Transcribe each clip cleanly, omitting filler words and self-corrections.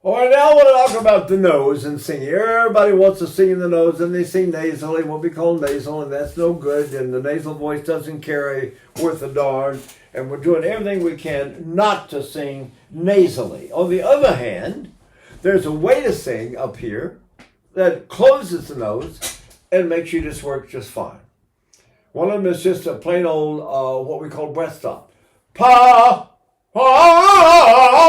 All right, now I want to talk about the nose and singing. Everybody wants to sing in the nose, and they sing nasally, what we call nasal, and that's no good. And the nasal voice doesn't carry worth a darn. And we're doing everything we can not to sing nasally. On the other hand, there's a way to sing up here that closes the nose and makes you just work just fine. One of them is just a plain old, what we call breath stop. Pa, pa.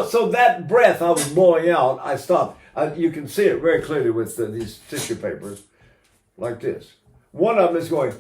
So that breath I was blowing out, I stopped. You can see it very clearly with these tissue papers, like this. One of them is going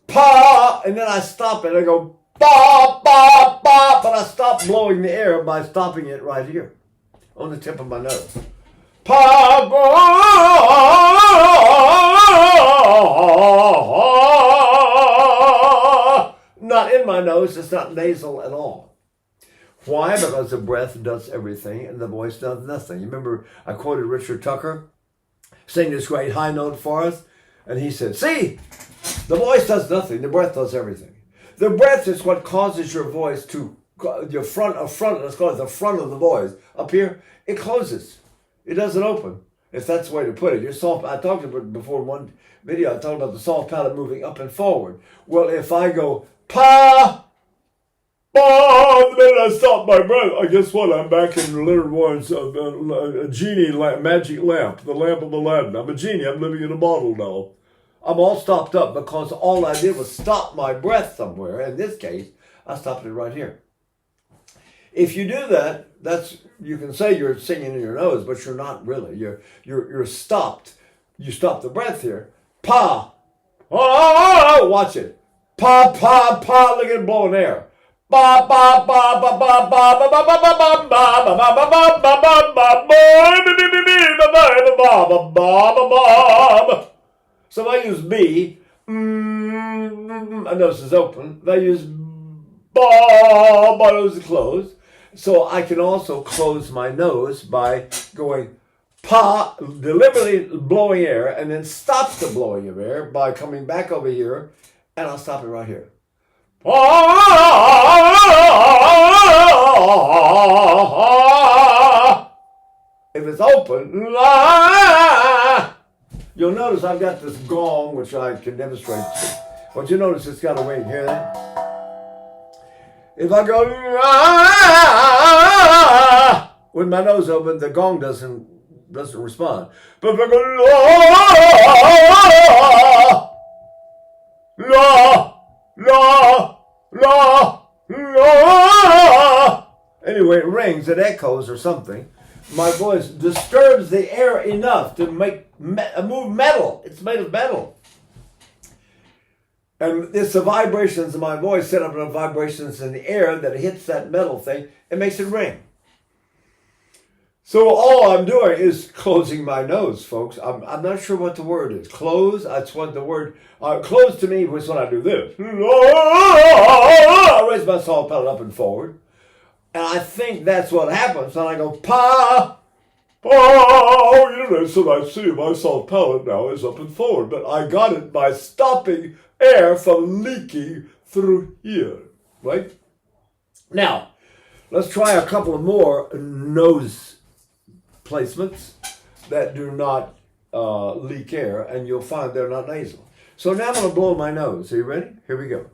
pa, and then I stop it. I go ba, ba, ba, but I stop blowing the air by stopping it right here on the tip of my nose. Pa, ba, not in my nose. It's not nasal at all. Why? Because the breath does everything and the voice does nothing. You remember I quoted Richard Tucker sing this great high note for us, and he said, see, the voice does nothing. The breath does everything. The breath is what causes your voice to, your front, let's call it the front of the voice. Up here, it closes. It doesn't open, if that's the way to put it. Your soft, I talked about it before in one video, I talked about the soft palate moving up and forward. Well, if I go, pa, ba, the minute I stop my breath, guess what? I'm back in Leonard Warren's a genie magic lamp, the lamp of Aladdin. I'm a genie. I'm living in a bottle now. I'm all stopped up because all I did was stop my breath somewhere. In this case, I stopped it right here. If you do that, you can say you're singing in your nose, but you're not really. You're stopped. You stop the breath here. Pa. Oh, watch it. Pa, pa, pa. Look at it blowing air. Ba, ba, ba, ba, ba, ba, ba, ba, ba, ba, ba, ba, ba, ba, ba, ba. So if I use B, my nose is open. If I use ba, my nose is closed. So I can also close my nose by going pa, deliberately blowing air, and then stop the blowing of air by coming back over here, and I'll stop it right here. If it's open, you'll notice I've got this gong, which I can demonstrate. But you notice it's got a ring. Hear that? If I go with my nose open, the gong doesn't respond. But if I go la, anyway, it rings, it echoes or something. My voice disturbs the air enough to move metal. It's made of metal. And it's the vibrations of my voice set up enough vibrations in the air that it hits that metal thing and makes it ring. So all I'm doing is closing my nose, folks. I'm not sure what the word is. Close, that's what the word, close to me was when I do this. I raise my soft palate up and forward. And I think that's what happens. And I go, pa, pa, so I see my soft palate now is up and forward. But I got it by stopping air from leaking through here, right? Now, let's try a couple of more nose placements that do not leak air, and you'll find they're not nasal. So now I'm going to blow my nose. Are you ready? Here we go.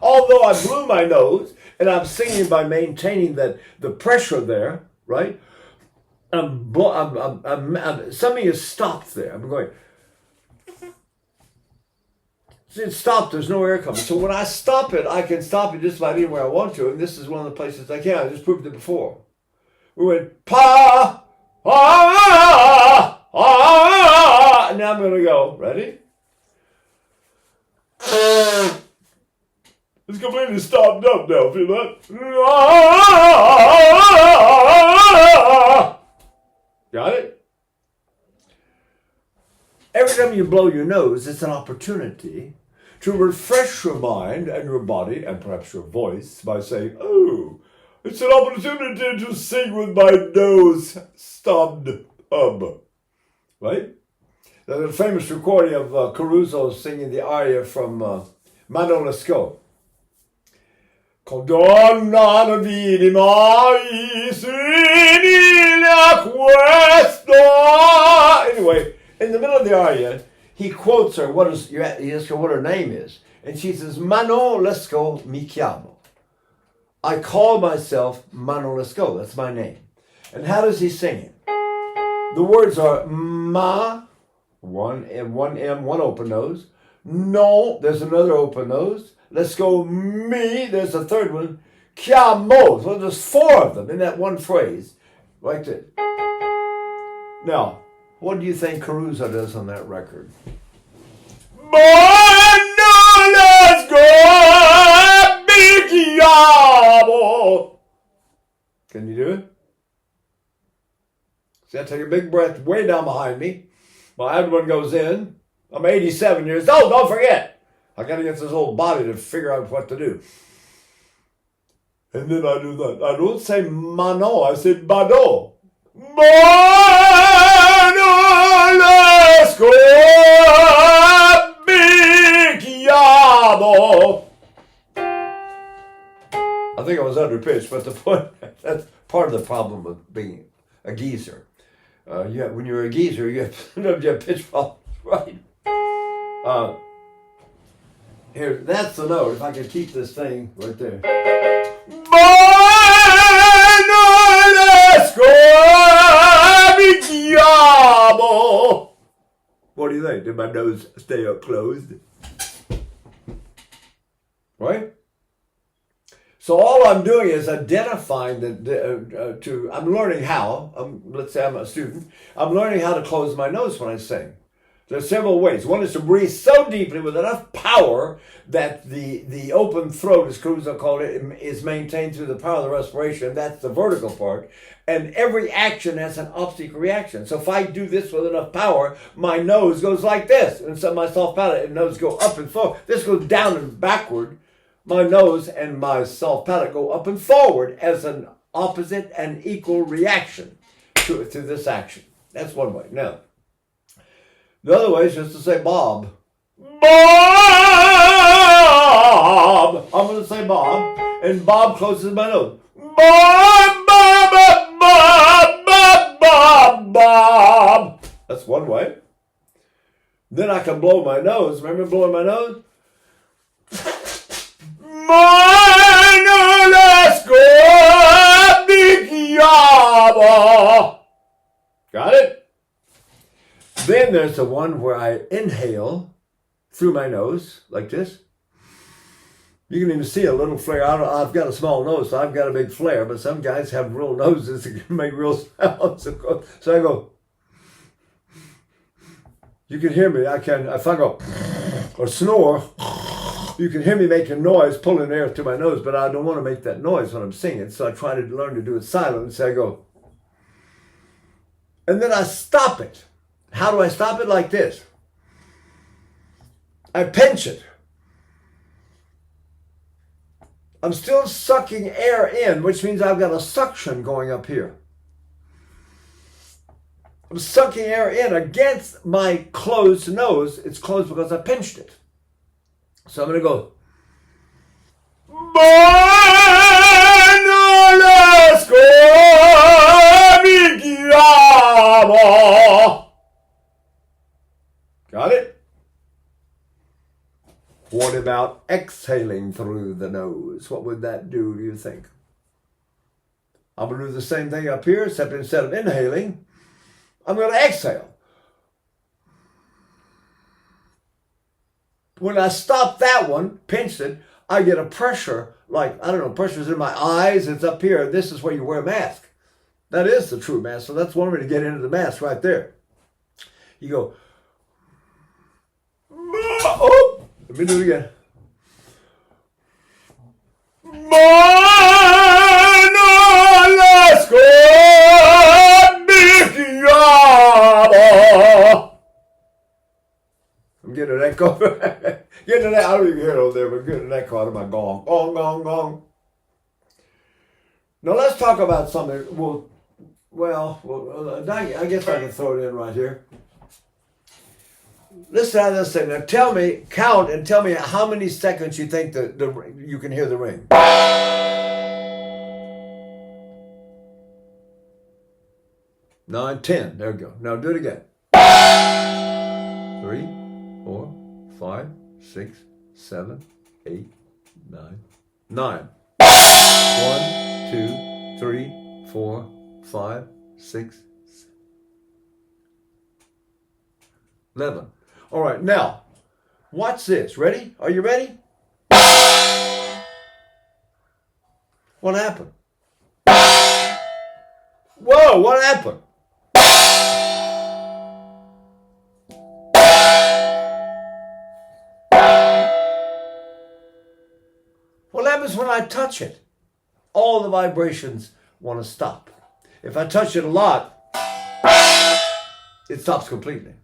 Although I blew my nose, and I'm singing by maintaining the pressure there, right? Something is stopped there. I'm going. It's stopped. There's no air coming. So when I stop it, I can stop it just about anywhere I want to, and this is one of the places I can. I just proved it before. We went pa, ah, ah, and now I'm going to go. Ready? It's completely stopped up now. Feel that? Got it? Every time you blow your nose, it's an opportunity to refresh your mind and your body and perhaps your voice by saying, oh, it's an opportunity to sing with my nose stopped up. Right? The famous recording of Caruso singing the aria from Mano Lescaut. Called Donna non vidi mai la questa. Anyway, in the middle of the aria, he quotes her. He asks her what her name is, and she says, "Mano Lescaut mi chiamo." I call myself Mano Lescaut. That's my name. And how does he sing it? The words are ma, one M, one open nose. No, there's another open nose. Let's go me, there's a third one. Chiamo. So there's four of them in that one phrase. Like this. Now, what do you think Caruso does on that record? Let's go, mi chiamo. Can you do it? See, I take a big breath way down behind me. My other one goes in. I'm 87 years old, don't forget. I got to get this whole body to figure out what to do. And then I do that. I don't say mano, I say bado. Mano, let's go, mi chiamo. I think I was under pitched, but the point, that's part of the problem with being a geezer. When you're a geezer, you have pitch problems, right? Here, that's the note. If I can keep this thing right there. What do you think? Did my nose stay up closed? Right? So all I'm doing is identifying I'm learning how, let's say I'm a student, I'm learning how to close my nose when I sing. There's several ways. One is to breathe so deeply with enough power that the open throat, as Caruso called it, is maintained through the power of the respiration. That's the vertical part. And every action has an opposite reaction. So if I do this with enough power, my nose goes like this. And so my soft palate and nose go up and forward. This goes down and backward. My nose and my soft palate go up and forward as an opposite and equal reaction to this action. That's one way. Now, the other way is just to say Bob. Bob! I'm going to say Bob, and Bob closes my nose. Bob, Bob, Bob, Bob, Bob, Bob, Bob. That's one way. Then I can blow my nose. Remember blowing my nose? Got it? Then there's the one where I inhale through my nose, like this. You can even see a little flare. I've got a small nose, so I've got a big flare, but some guys have real noses that can make real sounds. So I go, you can hear me. If I go or snore, you can hear me making noise, pulling air through my nose, but I don't want to make that noise when I'm singing, so I try to learn to do it silent. So I go, and then I stop it. How do I stop it? Like this. I pinch it. I'm still sucking air in, which means I've got a suction going up here. I'm sucking air in against my closed nose. It's closed because I pinched it. So I'm going to go. Got it? What about exhaling through the nose? What would that do you think? I'm going to do the same thing up here, except instead of inhaling, I'm going to exhale. When I stop that one, pinch it, I get a pressure, like, I don't know, pressure's in my eyes, it's up here. This is where you wear a mask. That is the true mask. So that's one way to get into the mask right there. You go, oh, let me do it again. I'm getting an echo. Getting an echo. I don't even hear it over there, but getting an echo out of my gong. Gong, gong, gong. Now let's talk about something. Well, I guess I can throw it in right here. listen to this thing. Now tell me, count and tell me how many seconds you think you can hear the ring. 9, 10. There we go. Now do it again. 3, 4, 5, 6, 7, 8, 9. 9. 1, 2, 3, 4, 5, 6, 11. All right, now, watch this. Ready? Are you ready? What happened? Whoa, what happened? What happens when I touch it? All the vibrations want to stop. If I touch it a lot, it stops completely.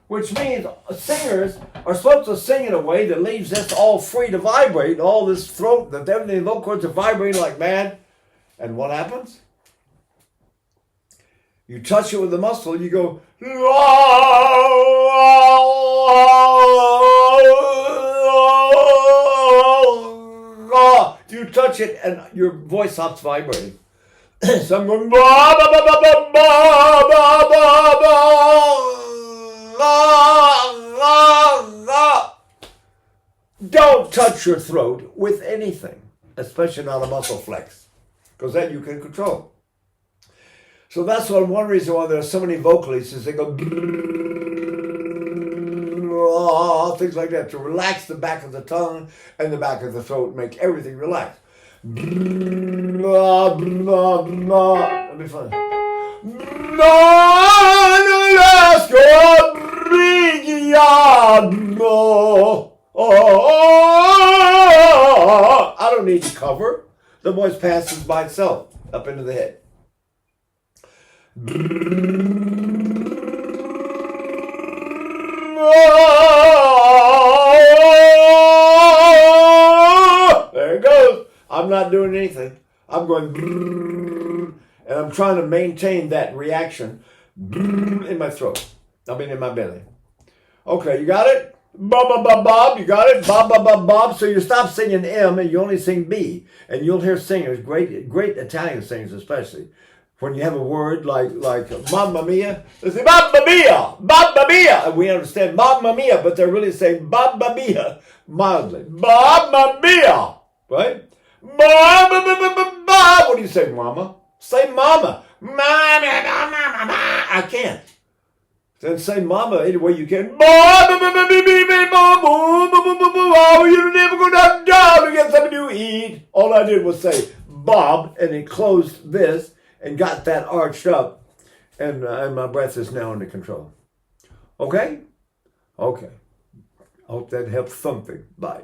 Which means singers are supposed to sing in a way that leaves us all free to vibrate, all this throat, that everything, vocal cords are vibrating like mad. And what happens? You touch it with the muscle, you go, you touch it and your voice stops vibrating. So I'm going, don't touch your throat with anything, especially not a muscle flex, because that you can control. So that's one reason why there are so many vocalists is they go things like that to relax the back of the tongue and the back of the throat, make everything relax. Let me find it. I don't need to cover. The voice passes by itself up into the head. There it goes. I'm not doing anything. I'm going and I'm trying to maintain that reaction in my throat. I mean in my belly. Okay, you got it? Bob, bob, bob, you got it? Bob, bob, bob, bob. So you stop singing M and you only sing B. And you'll hear singers, great Italian singers especially, when you have a word like Mamma Mia, they say Mamma Mia, Mamma Mia. And we understand Mamma Mia, but they're really saying Mamma Mia mildly. Mamma Mia, right? What do you say, Mama? Say Mama. I can't. Then say Mama any way you can. You never go down to get something to eat. All I did was say Bob, and it closed this and got that arched up, and my breath is now under control. Okay? Okay. I hope that helps something. Bye.